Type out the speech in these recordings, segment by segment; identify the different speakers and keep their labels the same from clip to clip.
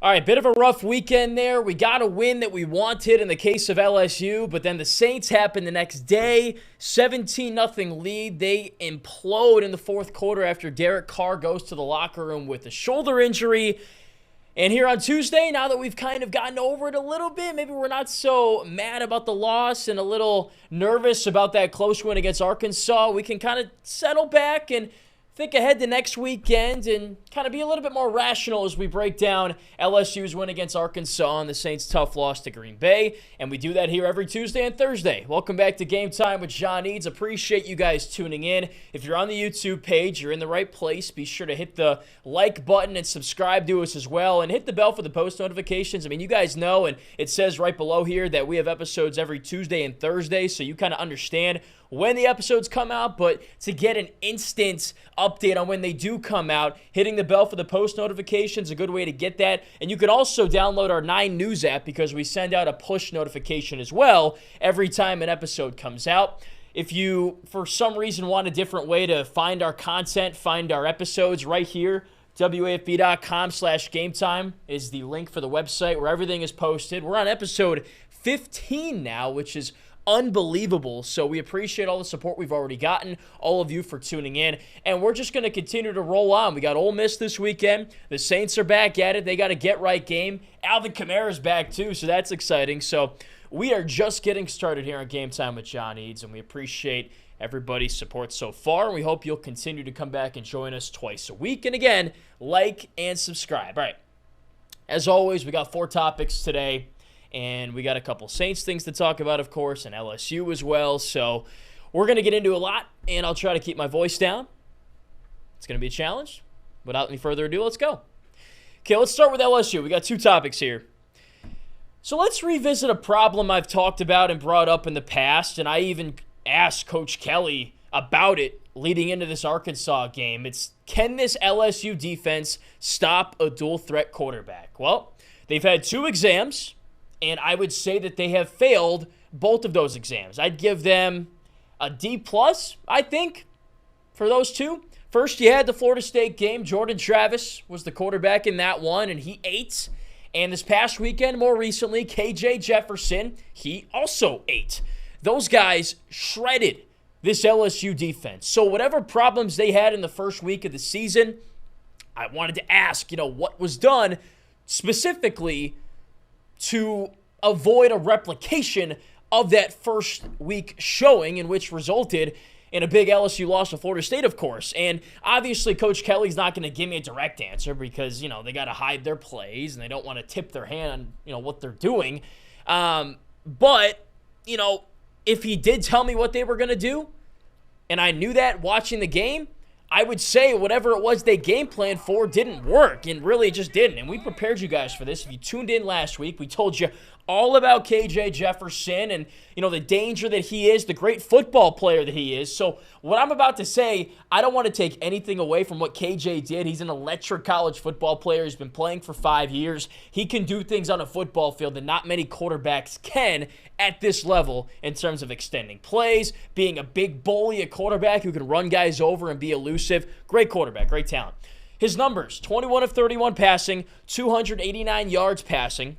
Speaker 1: All right, bit of a rough weekend there. We got a win that we wanted in the case of LSU, but then the Saints happened the next day. 17-0 lead. They implode in the fourth quarter after Derek Carr goes to the locker room with a shoulder injury. And here on Tuesday, now that we've kind of gotten over it a little bit, maybe we're not so mad about the loss and a little nervous about that close win against Arkansas, we can kind of settle back and think ahead to next weekend and kind of be a little bit more rational as we break down LSU's win against Arkansas and the Saints' tough loss to Green Bay. And we do that here every Tuesday and Thursday. Welcome back to Game Time with John Eads. Appreciate you guys tuning in. If you're on the YouTube page, you're in the right place. Be sure to hit the like button and subscribe to us as well. And hit the bell for the post notifications. I mean, you guys know, and it says right below here that we have episodes every Tuesday and Thursday, so you kind of understand when the episodes come out, but to get an instant update on when they do come out, hitting the bell for the post notifications is a good way to get that. And you can also download our 9 News app because we send out a push notification as well every time an episode comes out. If you, for some reason, want a different way to find our content, find our episodes right here, WAFB.com/gametime is the link for the website where everything is posted. We're on episode 15 now, which is unbelievable. So we appreciate all the support we've already gotten, all of you for tuning in, and we're just going to continue to roll on. We got Ole Miss this weekend. The Saints are back at it. They got a get-right game. Alvin Kamara's back too, so that's exciting. So we are just getting started here on Game Time with John Eads, and we appreciate everybody's support so far, and we hope you'll continue to come back and join us twice a week. And again, like and subscribe. All right. As always, we got 4 topics today. And we got a couple Saints things to talk about, of course, and LSU as well. So we're going to get into a lot, and I'll try to keep my voice down. It's going to be a challenge. Without any further ado, let's go. Okay, let's start with LSU. We got 2 topics here. So let's revisit a problem I've talked about and brought up in the past, and I even asked Coach Kelly about it leading into this Arkansas game. It's, can this LSU defense stop a dual-threat quarterback? Well, they've had 2 exams, and I would say that they have failed both of those exams. I'd give them a D+, I think, for those 2. First, you had the Florida State game. Jordan Travis was the quarterback in that one, and he ate. And this past weekend, more recently, KJ Jefferson, he also ate. Those guys shredded this LSU defense. So whatever problems they had in the first week of the season, I wanted to ask, what was done specifically to avoid a replication of that first week showing, in which resulted in a big LSU loss to Florida State, of course. And obviously, Coach Kelly's not going to give me a direct answer because, they got to hide their plays and they don't want to tip their hand on, what they're doing. But, if he did tell me what they were going to do, and I knew that watching the game, I would say whatever it was they game planned for didn't work, and really it just didn't. And we prepared you guys for this. If you tuned in last week, we told you all about KJ Jefferson and, the danger that he is, the great football player that he is. So what I'm about to say, I don't want to take anything away from what KJ did. He's an electric college football player. He's been playing for 5 years. He can do things on a football field that not many quarterbacks can at this level in terms of extending plays, being a big bully, a quarterback who can run guys over and be elusive. Great quarterback, great talent. His numbers, 21 of 31 passing, 289 yards passing,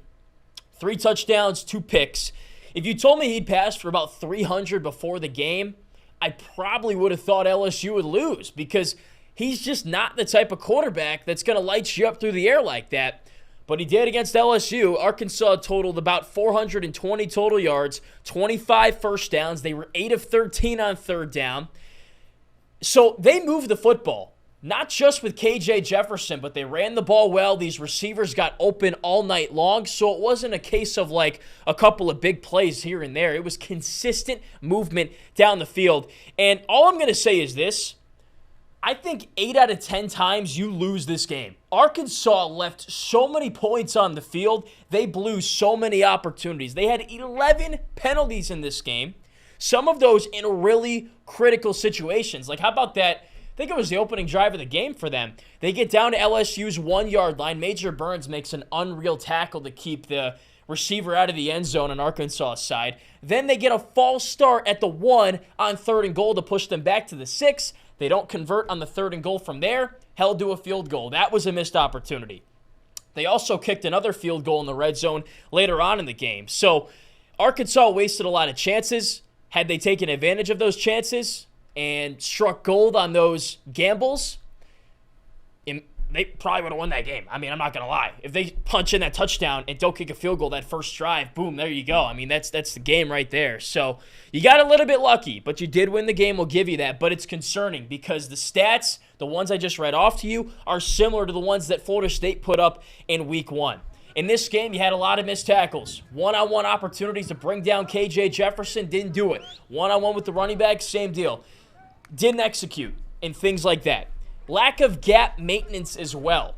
Speaker 1: 3 touchdowns, 2 picks. If you told me he'd pass for about 300 before the game, I probably would have thought LSU would lose because he's just not the type of quarterback that's going to light you up through the air like that. But he did against LSU. Arkansas totaled about 420 total yards, 25 first downs. They were 8 of 13 on third down. So they moved the football. Not just with KJ Jefferson, but they ran the ball well. These receivers got open all night long, so it wasn't a case of like a couple of big plays here and there. It was consistent movement down the field. And all I'm going to say is this. I think 8 out of 10 times you lose this game. Arkansas left so many points on the field. They blew so many opportunities. They had 11 penalties in this game. Some of those in really critical situations. Like, how about that? I think it was the opening drive of the game for them. They get down to LSU's 1-yard line. Major Burns makes an unreal tackle to keep the receiver out of the end zone on Arkansas' side. Then they get a false start at the 1 on 3rd and goal to push them back to the 6. They don't convert on the 3rd and goal from there. Held to a field goal. That was a missed opportunity. They also kicked another field goal in the red zone later on in the game. So Arkansas wasted a lot of chances. Had they taken advantage of those chances and struck gold on those gambles, they probably would have won that game. I mean, I'm not going to lie. If they punch in that touchdown and don't kick a field goal that first drive, boom, there you go. I mean, that's the game right there. So you got a little bit lucky, but you did win the game. We'll give you that. But it's concerning because the stats, the ones I just read off to you, are similar to the ones that Florida State put up in week 1. In this game, you had a lot of missed tackles. One-on-one opportunities to bring down KJ Jefferson, didn't do it. One-on-one with the running back, same deal. Didn't execute and things like that. Lack of gap maintenance as well.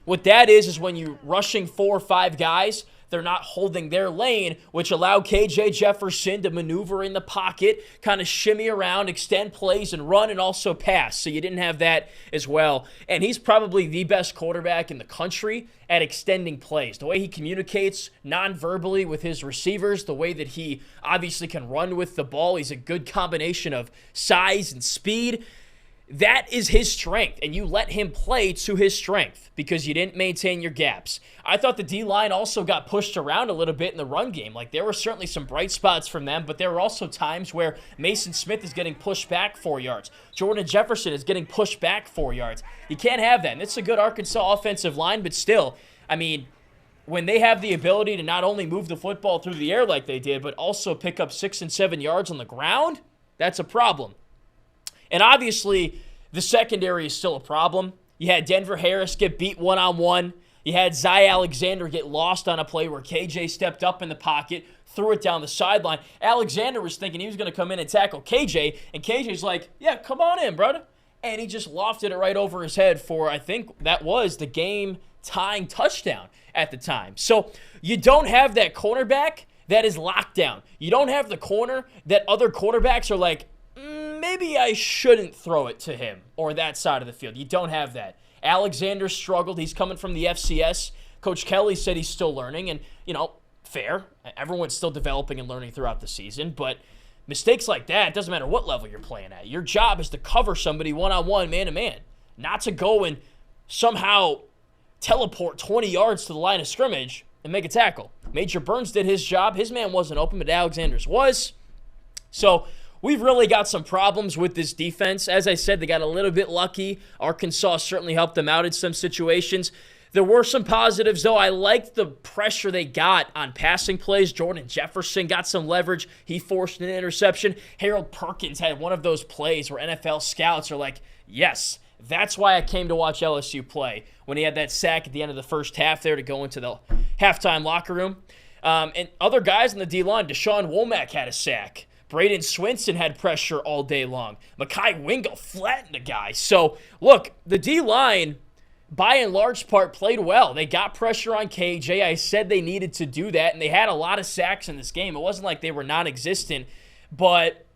Speaker 1: What that is when you're rushing 4 or 5 guys, they're not holding their lane, which allowed KJ Jefferson to maneuver in the pocket, kind of shimmy around, extend plays, and run and also pass. So you didn't have that as well. And he's probably the best quarterback in the country at extending plays. The way he communicates non-verbally with his receivers, the way that he obviously can run with the ball. He's a good combination of size and speed. That is his strength, and you let him play to his strength because you didn't maintain your gaps. I thought the D-line also got pushed around a little bit in the run game. Like, there were certainly some bright spots from them, but there were also times where Mason Smith is getting pushed back 4 yards. Jordan Jefferson is getting pushed back 4 yards. You can't have that, and it's a good Arkansas offensive line, but still, I mean, when they have the ability to not only move the football through the air like they did, but also pick up 6 and 7 yards on the ground, that's a problem. And obviously, the secondary is still a problem. You had Denver Harris get beat one-on-one. You had Zy Alexander get lost on a play where KJ stepped up in the pocket, threw it down the sideline. Alexander was thinking he was going to come in and tackle KJ, and KJ's like, yeah, come on in, brother. And he just lofted it right over his head for, I think that was the game-tying touchdown at the time. So you don't have that cornerback that is locked down. You don't have the corner that other quarterbacks are like, maybe I shouldn't throw it to him or that side of the field. You don't have that. Alexander struggled. He's coming from the FCS. Coach Kelly said he's still learning, and, fair. Everyone's still developing and learning throughout the season, but mistakes like that, it doesn't matter what level you're playing at. Your job is to cover somebody one-on-one, man-to-man, not to go and somehow teleport 20 yards to the line of scrimmage and make a tackle. Major Burns did his job. His man wasn't open, but Alexander's was. So we've really got some problems with this defense. As I said, they got a little bit lucky. Arkansas certainly helped them out in some situations. There were some positives, though. I liked the pressure they got on passing plays. Jordan Jefferson got some leverage. He forced an interception. Harold Perkins had one of those plays where NFL scouts are like, yes, that's why I came to watch LSU play, when he had that sack at the end of the first half there to go into the halftime locker room. And other guys in the D-line, Deshaun Womack had a sack. Braden Swinson had pressure all day long. Mekhi Wingo flattened a guy. So, look, the D-line, by and large part, played well. They got pressure on KJ. I said they needed to do that, and they had a lot of sacks in this game. It wasn't like they were non-existent, but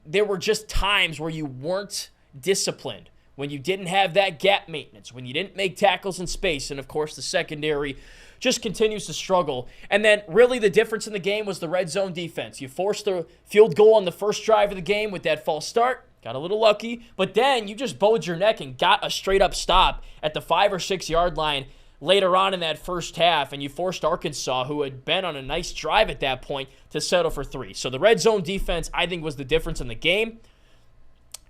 Speaker 1: there were just times where you weren't disciplined, when you didn't have that gap maintenance, when you didn't make tackles in space, and, of course, the secondary just continues to struggle. And then really the difference in the game was the red zone defense. You forced the field goal on the first drive of the game with that false start. Got a little lucky. But then you just bowed your neck and got a straight-up stop at the 5 or 6 yard line later on in that first half, and you forced Arkansas, who had been on a nice drive at that point, to settle for 3. So the red zone defense, I think, was the difference in the game.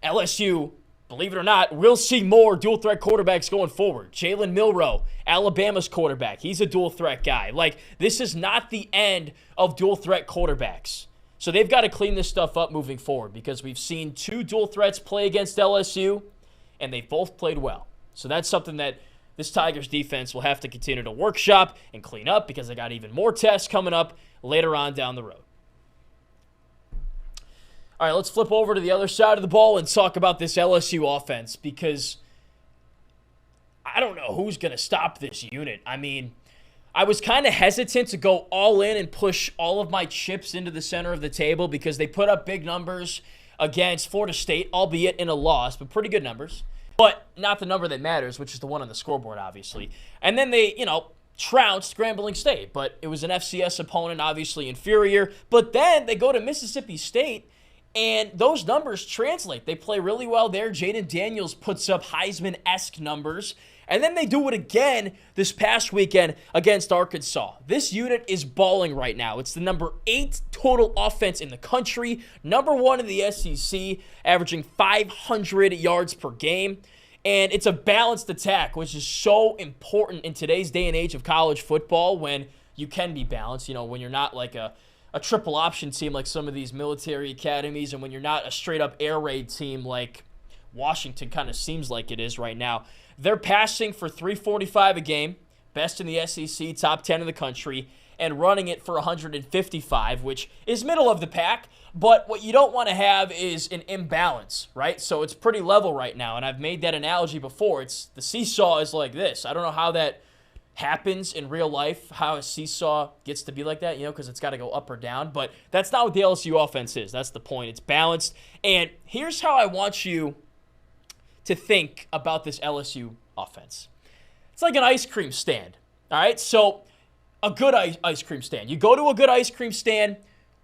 Speaker 1: LSU, believe it or not, we'll see more dual-threat quarterbacks going forward. Jalen Milroe, Alabama's quarterback. He's a dual-threat guy. Like, this is not the end of dual-threat quarterbacks. So they've got to clean this stuff up moving forward, because we've seen 2 dual threats play against LSU, and they've both played well. So that's something that this Tigers defense will have to continue to workshop and clean up, because they got even more tests coming up later on down the road. All right, let's flip over to the other side of the ball and talk about this LSU offense, because I don't know who's going to stop this unit. I mean, I was kind of hesitant to go all in and push all of my chips into the center of the table, because they put up big numbers against Florida State, albeit in a loss, but pretty good numbers. But not the number that matters, which is the one on the scoreboard, obviously. And then they, trounced Grambling State, but it was an FCS opponent, obviously inferior. But then they go to Mississippi State, And those numbers translate. They play really well there. Jaden Daniels puts up Heisman-esque numbers. And then they do it again this past weekend against Arkansas. This unit is balling right now. It's the number 8 total offense in the country, number 1 in the SEC, averaging 500 yards per game. And it's a balanced attack, which is so important in today's day and age of college football when you can be balanced, when you're not like a triple option team like some of these military academies, and when you're not a straight-up air raid team like Washington kind of seems like it is right now. They're passing for 345 a game, best in the SEC, top 10 in the country, and running it for 155, which is middle of the pack. But what you don't want to have is an imbalance, right? So it's pretty level right now, and I've made that analogy before. The seesaw is like this. I don't know how that happens in real life, how a seesaw gets to be like that, because it's got to go up or down. But that's not what the LSU offense is. That's the point. It's balanced. And here's how I want you to think about this LSU offense. It's like an ice cream stand, all right? So a good ice cream stand. You go to a good ice cream stand,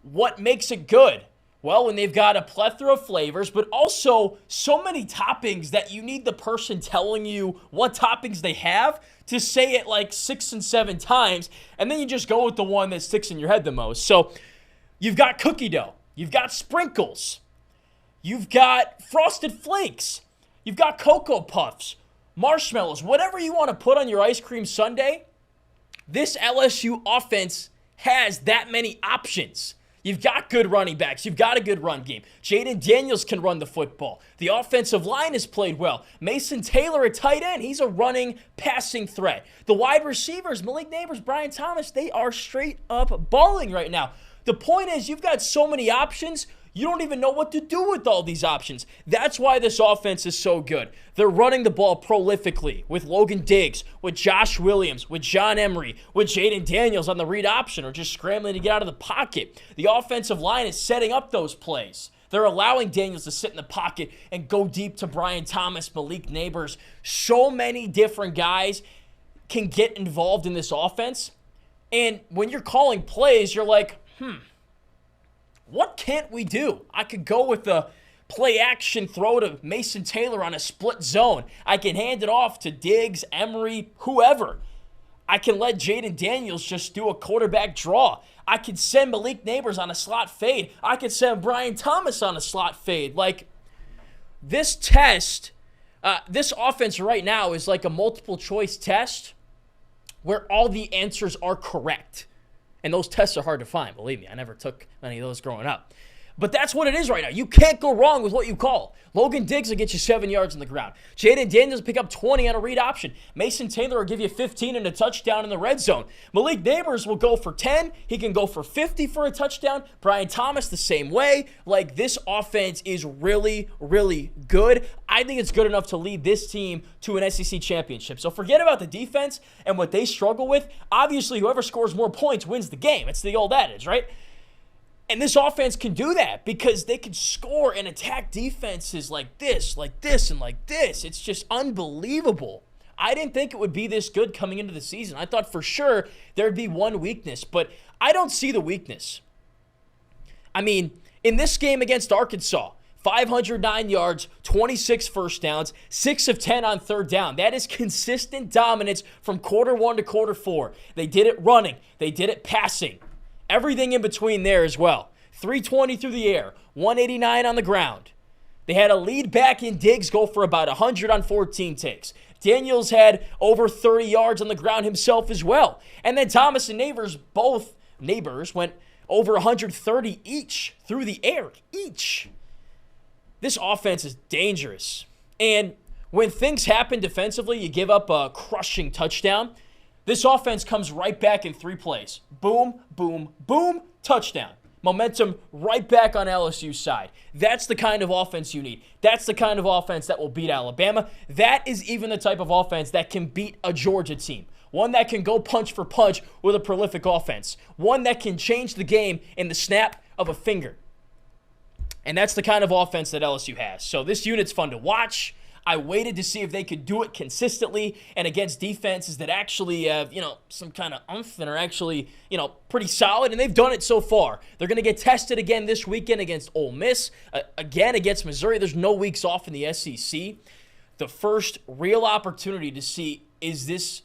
Speaker 1: what makes it good? Well, when they've got a plethora of flavors, but also so many toppings that you need the person telling you what toppings they have to say it like 6 and 7 times, and then you just go with the one that sticks in your head the most. So you've got cookie dough. You've got sprinkles. You've got frosted flakes. You've got Cocoa Puffs, marshmallows, whatever you want to put on your ice cream sundae. This LSU offense has that many options. You've got good running backs. You've got a good run game. Jaden Daniels can run the football. The offensive line has played well. Mason Taylor at tight end. He's a running, passing threat. The wide receivers, Malik Neighbors, Brian Thomas, they are straight up balling right now. The point is you've got so many options, you don't even know what to do with all these options. That's why this offense is so good. They're running the ball prolifically with Logan Diggs, with Josh Williams, with John Emery, with Jaden Daniels on the read option or just scrambling to get out of the pocket. The offensive line is setting up those plays. They're allowing Daniels to sit in the pocket and go deep to Brian Thomas, Malik Neighbors. So many different guys can get involved in this offense. And when you're calling plays, you're like, what can't we do? I could go with a play action throw to Mason Taylor on a split zone. I can hand it off to Diggs, Emery, whoever. I can let Jaden Daniels just do a quarterback draw. I could send Malik Neighbors on a slot fade. I could send Brian Thomas on a slot fade. Like, this test, this offense right now is like a multiple choice test where all the answers are correct. And those tests are hard to find, believe me. I never took many of those growing up. But that's what it is right now. You can't go wrong with what you call. Logan Diggs will get you 7 yards on the ground. Jaden Daniels will pick up 20 on a read option. Mason Taylor will give you 15 and a touchdown in the red zone. Malik Neighbors will go for 10. He can go for 50 for a touchdown. Brian Thomas the same way. Like, this offense is really, really good. I think it's good enough to lead this team to an SEC championship. So forget about the defense and what they struggle with. Obviously, whoever scores more points wins the game. It's the old adage, right? And this offense can do that because they can score and attack defenses like this, and like this. It's just unbelievable. I didn't think it would be this good coming into the season. I thought for sure there'd be one weakness, but I don't see the weakness. I mean, in this game against Arkansas, 509 yards, 26 first downs, 6 of 10 on third down. That is consistent dominance from quarter 1 to quarter 4. They did it running. They did it passing. Everything in between there as well. 320 through the air, 189 on the ground. They had a lead back in Diggs go for about 100 on 14 takes. Daniels had over 30 yards on the ground himself as well. And then Thomas and Neighbors, both Neighbors, went over 130 each through the air. Each. This offense is dangerous. And when things happen defensively, you give up a crushing touchdown. This offense comes right back in 3 plays. Boom, boom, boom, touchdown. Momentum right back on LSU's side. That's the kind of offense you need. That's the kind of offense that will beat Alabama. That is even the type of offense that can beat a Georgia team. One that can go punch for punch with a prolific offense. One that can change the game in the snap of a finger. And that's the kind of offense that LSU has. So this unit's fun to watch. I waited to see if they could do it consistently and against defenses that actually have, some kind of oomph and are actually, pretty solid, and they've done it so far. They're going to get tested again this weekend against Ole Miss, again against Missouri. There's no weeks off in the SEC. The first real opportunity to see, is this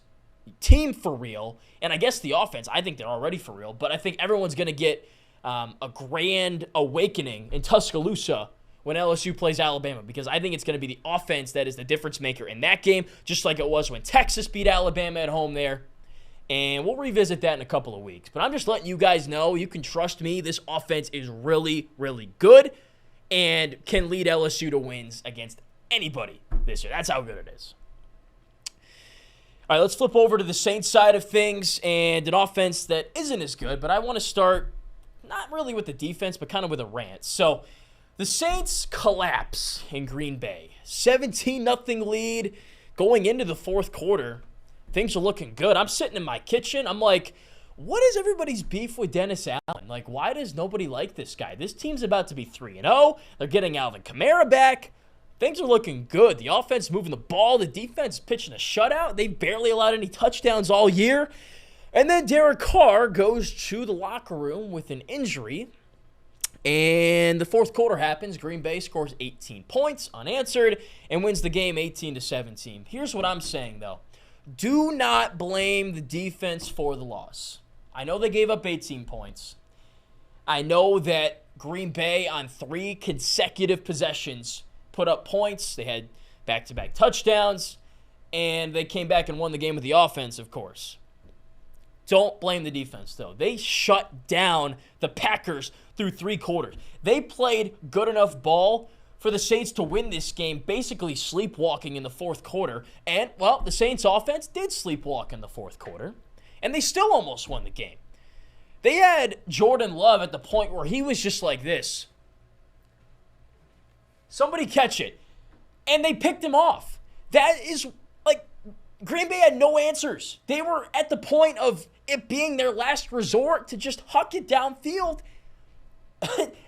Speaker 1: team for real? And I guess the offense, I think they're already for real, but I think everyone's going to get a grand awakening in Tuscaloosa when LSU plays Alabama, because I think it's going to be the offense that is the difference maker in that game, just like it was when Texas beat Alabama at home there. And we'll revisit that in a couple of weeks. But I'm just letting you guys know, you can trust me, this offense is really, really good and can lead LSU to wins against anybody this year. That's how good it is. All right, let's flip over to the Saints side of things and an offense that isn't as good, but I want to start not really with the defense, but kind of with a rant. So the Saints collapse in Green Bay. 17-0 lead going into the fourth quarter. Things are looking good. I'm sitting in my kitchen. I'm like, what is everybody's beef with Dennis Allen? Like, why does nobody like this guy? This team's about to be 3-0. They're getting Alvin Kamara back. Things are looking good. The offense moving the ball. The defense pitching a shutout. They've barely allowed any touchdowns all year. And then Derek Carr goes to the locker room with an injury. And the fourth quarter happens. Green Bay scores 18 points unanswered and wins the game 18-17. Here's what I'm saying, though. Do not blame the defense for the loss. I know they gave up 18 points. I know that Green Bay on 3 consecutive possessions put up points. They had back-to-back touchdowns, and they came back and won the game with the offense, of course. Don't blame the defense, though. They shut down the Packers through 3 quarters. They played good enough ball for the Saints to win this game, basically sleepwalking in the fourth quarter. And, well, the Saints offense did sleepwalk in the fourth quarter, and they still almost won the game. They had Jordan Love at the point where he was just like this. Somebody catch it. And they picked him off. That is, like, Green Bay had no answers. They were at the point of it being their last resort to just huck it downfield.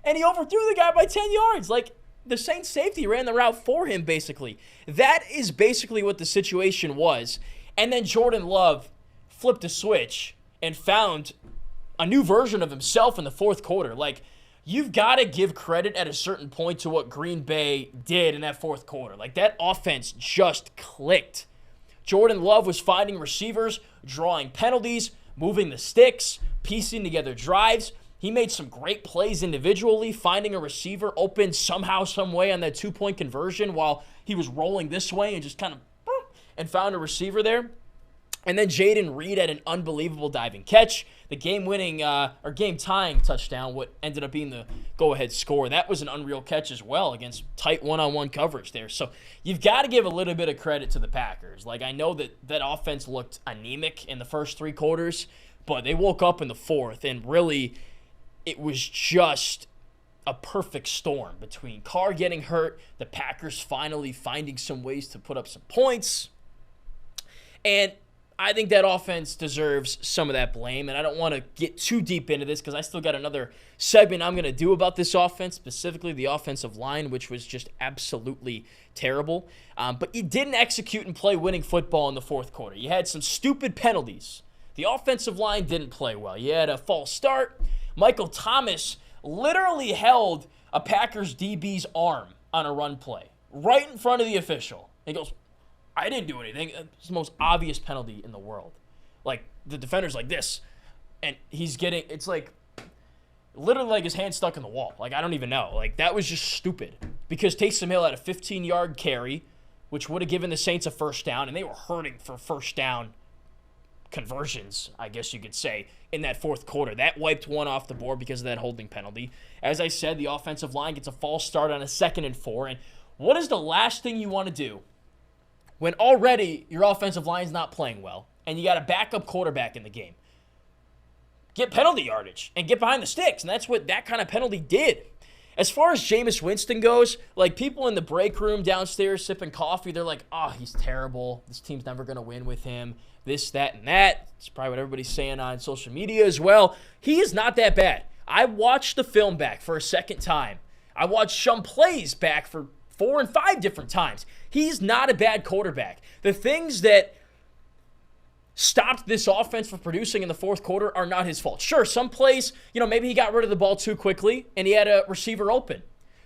Speaker 1: And he overthrew the guy by 10 yards. Like, the Saints safety ran the route for him, basically. That is basically what the situation was. And then Jordan Love flipped a switch and found a new version of himself in the fourth quarter. Like, you've got to give credit at a certain point to what Green Bay did in that fourth quarter. Like, that offense just clicked. Jordan Love was finding receivers, drawing penalties, moving the sticks, piecing together drives. He made some great plays individually, finding a receiver open somehow, some way on that 2-point conversion while he was rolling this way and just kind of boom, and found a receiver there. And then Jaden Reed had an unbelievable diving catch. The game-winning or game-tying touchdown, what ended up being the go-ahead score. That was an unreal catch as well against tight one-on-one coverage there. So you've got to give a little bit of credit to the Packers. Like, I know that offense looked anemic in the first 3 quarters, but they woke up in the fourth, and really it was just a perfect storm between Carr getting hurt, the Packers finally finding some ways to put up some points, and I think that offense deserves some of that blame, and I don't want to get too deep into this because I still got another segment I'm going to do about this offense, specifically the offensive line, which was just absolutely terrible. But you didn't execute and play winning football in the fourth quarter. You had some stupid penalties. The offensive line didn't play well. You had a false start. Michael Thomas literally held a Packers DB's arm on a run play right in front of the official. He goes, I didn't do anything. It's the most obvious penalty in the world. Like, the defender's like this, and he's getting, it's like, literally like his hand stuck in the wall. Like, I don't even know. Like, that was just stupid. Because Taysom Hill had a 15-yard carry, which would have given the Saints a first down, and they were hurting for first down conversions, I guess you could say, in that fourth quarter. That wiped one off the board because of that holding penalty. As I said, the offensive line gets a false start on a 2nd and 4, and what is the last thing you want to do when already your offensive line is not playing well and you got a backup quarterback in the game? Get penalty yardage and get behind the sticks, and that's what that kind of penalty did. As far as Jameis Winston goes, like, people in the break room downstairs sipping coffee, they're like, oh, he's terrible. This team's never going to win with him. This, that, and that. It's probably what everybody's saying on social media as well. He is not that bad. I watched the film back for a second time. I watched some plays back for 4 and 5 different times. He's not a bad quarterback. The things that stopped this offense from producing in the fourth quarter are not his fault. Sure, some plays, maybe he got rid of the ball too quickly and he had a receiver open.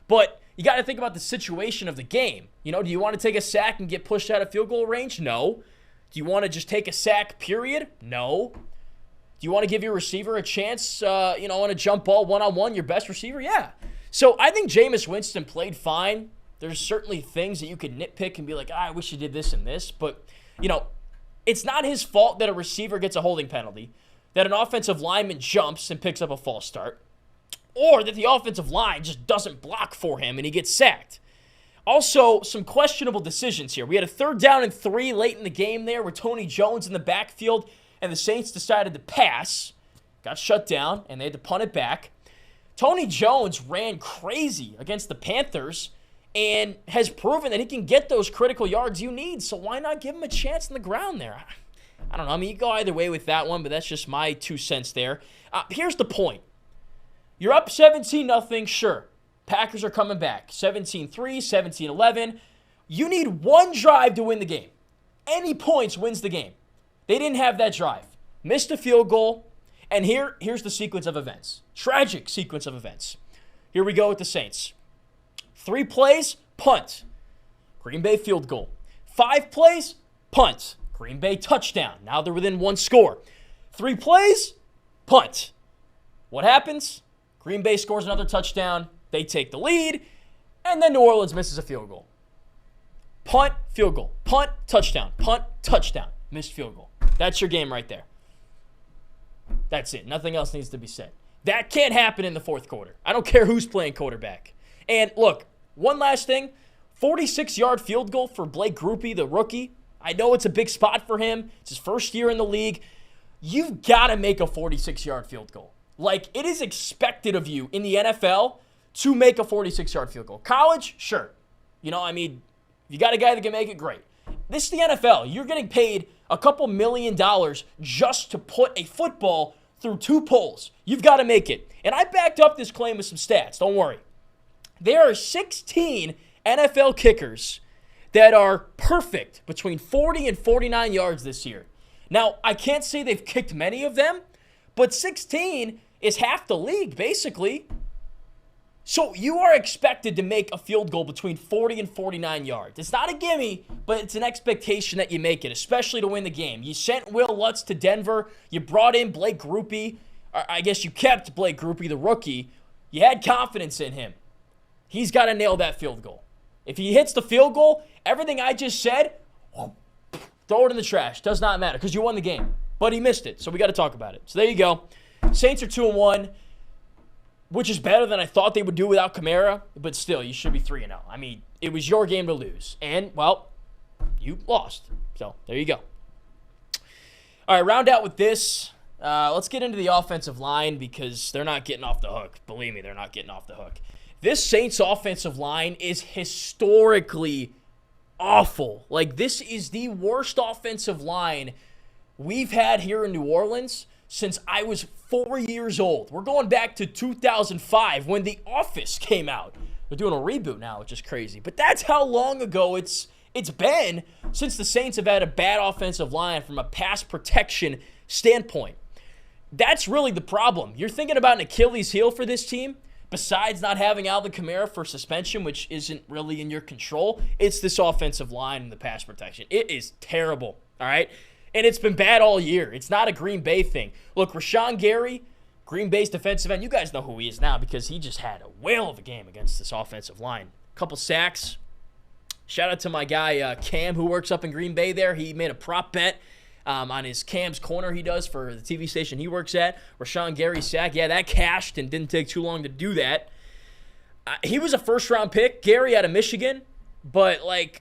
Speaker 1: But you got to think about the situation of the game. Do you want to take a sack and get pushed out of field goal range? No. Do you want to just take a sack, period? No. Do you want to give your receiver a chance, on a jump ball one-on-one, your best receiver? Yeah. So I think Jameis Winston played fine. There's certainly things that you could nitpick and be like, I wish he did this and this. But, it's not his fault that a receiver gets a holding penalty, that an offensive lineman jumps and picks up a false start, or that the offensive line just doesn't block for him and he gets sacked. Also, some questionable decisions here. We had a 3rd down and 3 late in the game there with Tony Jones in the backfield, and the Saints decided to pass, got shut down, and they had to punt it back. Tony Jones ran crazy against the Panthers and has proven that he can get those critical yards you need, so why not give him a chance on the ground there? I don't know. I mean, you go either way with that one, but that's just my 2 cents there. Here's the point. You're up 17-0, sure. Packers are coming back. 17-3, 17-11. You need one drive to win the game. Any points wins the game. They didn't have that drive. Missed a field goal. And here's the sequence of events. Tragic sequence of events. Here we go with the Saints. 3 plays, punt. Green Bay field goal. 5 plays, punt. Green Bay touchdown. Now they're within 1 score. 3 plays, punt. What happens? Green Bay scores another touchdown. They take the lead. And then New Orleans misses a field goal. Punt, field goal. Punt, touchdown. Punt, touchdown. Missed field goal. That's your game right there. That's it. Nothing else needs to be said. That can't happen in the fourth quarter. I don't care who's playing quarterback. And look, one last thing. 46-yard field goal for Blake Grupe, the rookie. I know it's a big spot for him. It's his first year in the league. You've got to make a 46-yard field goal. Like, it is expected of you in the NFL to make a 46-yard field goal. College, sure. If you got a guy that can make it, great. This is the NFL. You're getting paid a couple $1 million just to put a football through 2 poles. You've got to make it. And I backed up this claim with some stats. Don't worry. There are 16 NFL kickers that are perfect between 40 and 49 yards this year. Now, I can't say they've kicked many of them, but 16 is half the league, basically. So you are expected to make a field goal between 40 and 49 yards. It's not a gimme, but it's an expectation that you make it, especially to win the game. You sent Will Lutz to Denver. You brought in Blake Grupe. I guess you kept Blake Grupe, the rookie. You had confidence in him. He's got to nail that field goal. If he hits the field goal, everything I just said, throw it in the trash. Does not matter because you won the game. But he missed it, so we got to talk about it. So there you go. Saints are 2-1. Which is better than I thought they would do without Kamara, but still, you should be 3-0. I mean, it was your game to lose, and, well, you lost. So, there you go. All right, round out with this. Let's get into the offensive line because they're not getting off the hook. Believe me, they're not getting off the hook. This Saints offensive line is historically awful. Like, this is the worst offensive line we've had here in New Orleans since I was 4 years old. We're going back to 2005 when The Office came out. They're doing a reboot now, which is crazy. But that's how long ago it's been since the Saints have had a bad offensive line from a pass protection standpoint. That's really the problem. You're thinking about an Achilles heel for this team, besides not having Alvin Kamara for suspension, which isn't really in your control. It's this offensive line and the pass protection. It is terrible, all right? And it's been bad all year. It's not a Green Bay thing. Look, Rashawn Gary, Green Bay's defensive end, you guys know who he is now because he just had a whale of a game against this offensive line. Couple sacks. Shout out to my guy Cam who works up in Green Bay there. He made a prop bet on his Cam's Corner he does for the TV station he works at. Rashawn Gary sack. Yeah, that cashed and didn't take too long to do that. He was a first-round pick, Gary out of Michigan, but like,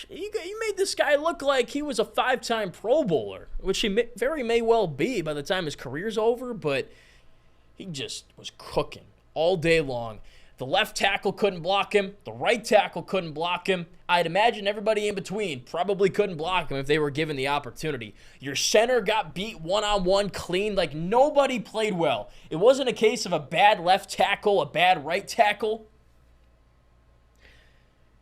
Speaker 1: you made this guy look like he was a 5-time Pro Bowler, which he very may well be by the time his career's over, but he just was cooking all day long. The left tackle couldn't block him. The right tackle couldn't block him. I'd imagine everybody in between probably couldn't block him if they were given the opportunity. Your center got beat one-on-one clean. Like, nobody played well. It wasn't a case of a bad left tackle, a bad right tackle.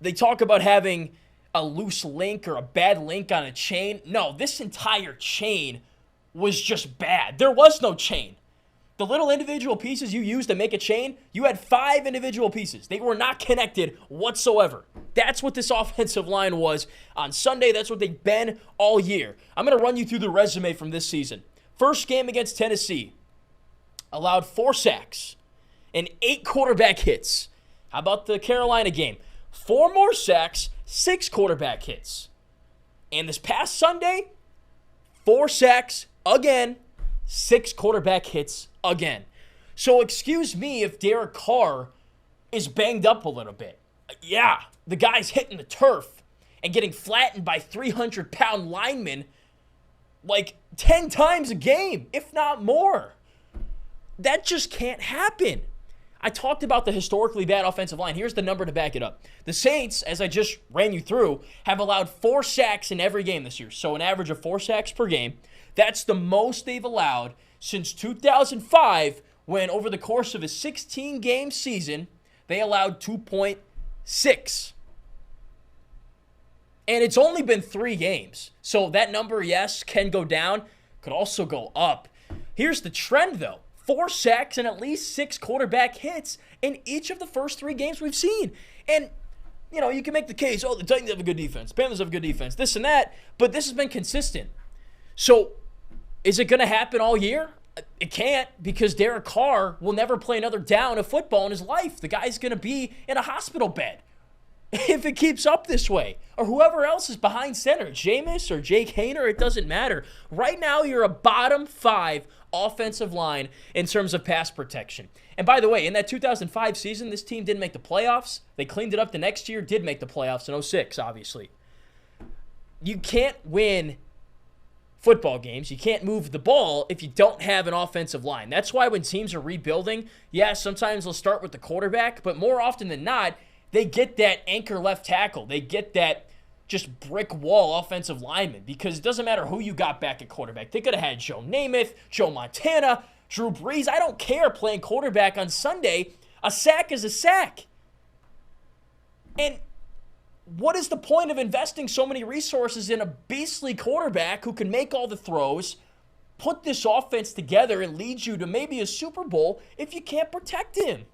Speaker 1: They talk about having a loose link or a bad link on a chain. No, this entire chain was just bad. There was no chain. The little individual pieces you use to make a chain, you had 5 individual pieces. They were not connected whatsoever. That's what this offensive line was on Sunday. That's what they've been all year. I'm going to run you through the resume from this season. First game against Tennessee, allowed 4 sacks and 8 quarterback hits. How about the Carolina game? 4 more sacks, 6 quarterback hits. And this past Sunday, 4 sacks again, 6 quarterback hits again. So excuse me if Derek Carr is banged up a little bit. Yeah, the guy's hitting the turf and getting flattened by 300-pound linemen like 10 times a game, if not more. That just can't happen. I talked about the historically bad offensive line. Here's the number to back it up. The Saints, as I just ran you through, have allowed 4 sacks in every game this year. So an average of 4 sacks per game. That's the most they've allowed since 2005, when over the course of a 16-game season, they allowed 2.6. And it's only been 3 games. So that number, yes, can go down, could also go up. Here's the trend, though. 4 sacks and at least 6 quarterback hits in each of the first 3 games we've seen. And, you know, you can make the case, oh, the Titans have a good defense, Panthers have a good defense, this and that, but this has been consistent. So, is it going to happen all year? It can't, because Derek Carr will never play another down of football in his life. The guy's going to be in a hospital bed if it keeps up this way. Or whoever else is behind center, Jameis or Jake Haener, it doesn't matter. Right now, you're a bottom 5 offensive line in terms of pass protection. And by the way, in that 2005 season, this team didn't make the playoffs. They cleaned it up the next year, did make the playoffs in 2006, obviously. You can't win football games. You can't move the ball if you don't have an offensive line. That's why when teams are rebuilding, yeah, sometimes they'll start with the quarterback, but more often than not, they get that anchor left tackle. They get that just brick wall offensive lineman, because it doesn't matter who you got back at quarterback. They could have had Joe Namath, Joe Montana, Drew Brees. I don't care playing quarterback on Sunday. A sack is a sack. And what is the point of investing so many resources in a beastly quarterback who can make all the throws, put this offense together, and lead you to maybe a Super Bowl if you can't protect him?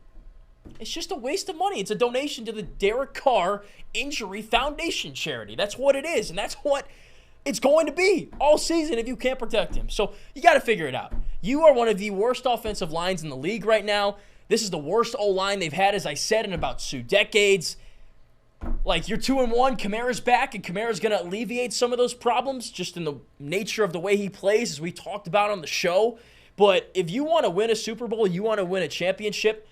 Speaker 1: It's just a waste of money. It's a donation to the Derek Carr Injury Foundation charity. That's what it is, and that's what it's going to be all season if you can't protect him. So you got to figure it out. You are one of the worst offensive lines in the league right now. This is the worst O-line they've had, as I said, in about 2 decades. Like, you're 2-1, Kamara's back, and Kamara's going to alleviate some of those problems just in the nature of the way he plays, as we talked about on the show. But if you want to win a Super Bowl, you want to win a championship,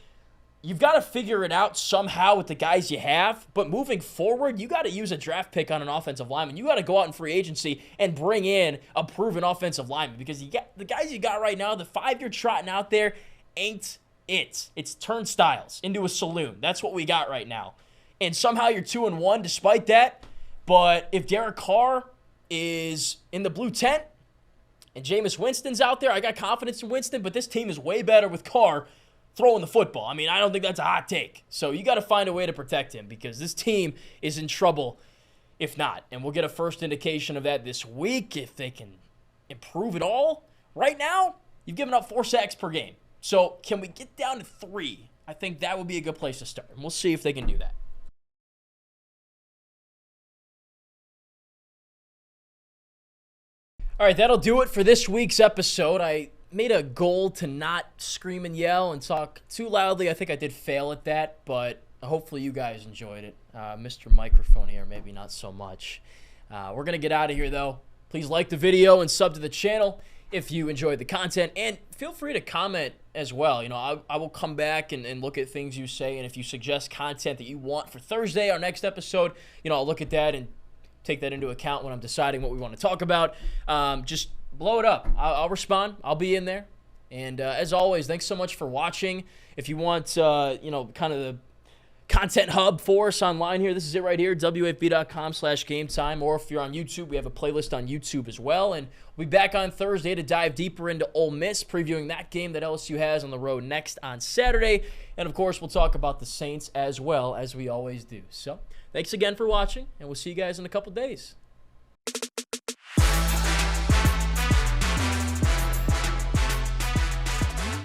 Speaker 1: you've got to figure it out somehow with the guys you have. But moving forward, you got to use a draft pick on an offensive lineman. You got to go out in free agency and bring in a proven offensive lineman, because you got the guys you got right now, the 5 you're trotting out there ain't it. It's turnstiles into a saloon. That's what we got right now. And somehow you're 2-1 despite that. But if Derek Carr is in the blue tent and Jameis Winston's out there, I got confidence in Winston, but this team is way better with Carr throwing the football. I mean, I don't think that's a hot take. So you got to find a way to protect him, because this team is in trouble if not. And we'll get a first indication of that this week if they can improve it all. Right now, you've given up 4 sacks per game. So can we get down to 3? I think that would be a good place to start. And we'll see if they can do that. All right, that'll do it for this week's episode. I made a goal to not scream and yell and talk too loudly. I think I did fail at that, but hopefully you guys enjoyed it. Mr. Microphone here, maybe not so much. We're going to get out of here, though. Please like the video and sub to the channel if you enjoyed the content, and feel free to comment as well. You know, I will come back and look at things you say, and if you suggest content that you want for Thursday, our next episode, you know, I'll look at that and take that into account when I'm deciding what we want to talk about. Just blow it up. I'll respond. I'll be in there. And as always, thanks so much for watching. If you want, you know, kind of the content hub for us online here. This is it right here, wafb.com/gametime. Or if you're on YouTube, we have a playlist on YouTube as well. And we'll be back on Thursday to dive deeper into Ole Miss, previewing that game that LSU has on the road next on Saturday. And, of course, we'll talk about the Saints as well, as we always do. So, thanks again for watching, and we'll see you guys in a couple days.